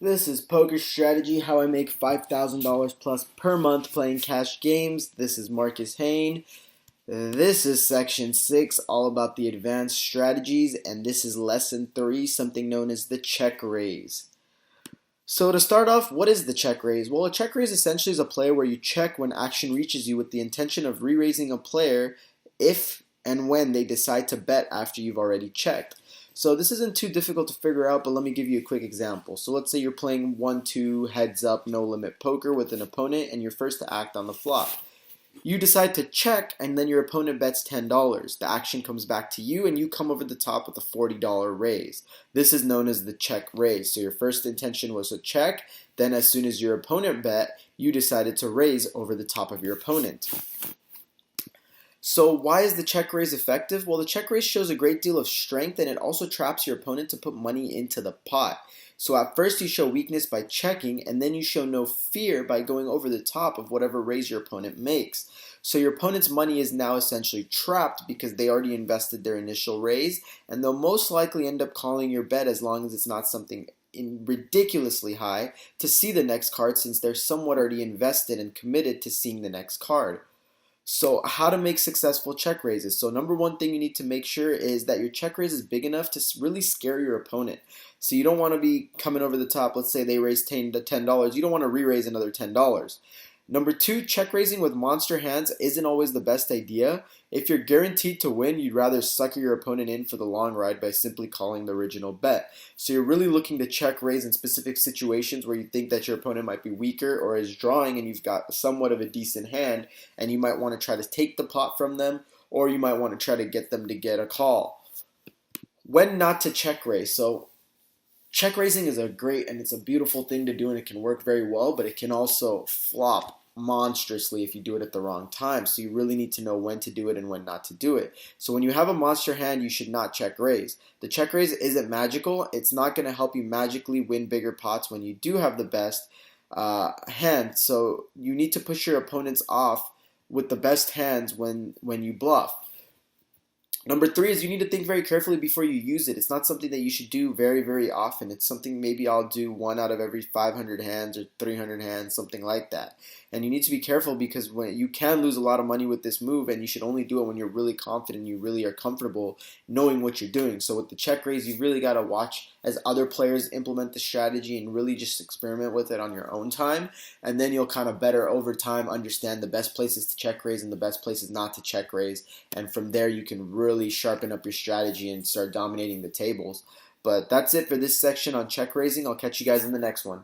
This is Poker Strategy, how I make $5,000 plus per month playing cash games. This is Marcus Hain. This is section 6, all about the advanced strategies, and this is lesson 3, something known as the check raise. So to start off, what is the check raise? Well, a check raise essentially is a play where you check when action reaches you with the intention of re-raising a player if and when they decide to bet after you've already checked. So this isn't too difficult to figure out, but let me give you a quick example. So let's say you're playing 1-2 heads up no limit poker with an opponent and you're first to act on the flop. You decide to check and then your opponent bets $10. The action comes back to you and you come over the top with a $40 raise. This is known as the check raise. So your first intention was to check, then as soon as your opponent bet, you decided to raise over the top of your opponent. So why is the check raise effective? Well, the check raise shows a great deal of strength and it also traps your opponent to put money into the pot. So at first you show weakness by checking and then you show no fear by going over the top of whatever raise your opponent makes. So your opponent's money is now essentially trapped because they already invested their initial raise and they'll most likely end up calling your bet as long as it's not something ridiculously high to see the next card since they're somewhat already invested and committed to seeing the next card. So how to make successful check raises. So number one thing you need to make sure is that your check raise is big enough to really scare your opponent. So you don't want to be coming over the top. Let's say they raise $10. You don't want to re-raise another $10. Number two, check raising with monster hands isn't always the best idea. If you're guaranteed to win, you'd rather sucker your opponent in for the long ride by simply calling the original bet. So you're really looking to check raise in specific situations where you think that your opponent might be weaker or is drawing and you've got somewhat of a decent hand and you might want to try to take the pot from them or you might want to try to get them to get a call. When not to check raise. So check raising is a great and it's a beautiful thing to do and it can work very well, but it can also flop monstrously if you do it at the wrong time. So you really need to know when to do it and when not to do it. So when you have a monster hand, you should not check raise. The check raise isn't magical. It's not going to help you magically win bigger pots when you do have the best hand. So you need to push your opponents off with the best hands when you bluff. Number three is you need to think very carefully before you use it. It's not something that you should do very, very often. It's something maybe I'll do 1 out of every 500 hands or 300 hands, something like that. And you need to be careful because when you can lose a lot of money with this move and you should only do it when you're really confident, you really are comfortable knowing what you're doing. So with the check raise, you've really got to watch as other players implement the strategy and really just experiment with it on your own time. And then you'll kind of better over time understand the best places to check raise and the best places not to check raise. And from there you can really sharpen up your strategy and start dominating the tables. But that's it for this section on check raising. I'll catch you guys in the next one.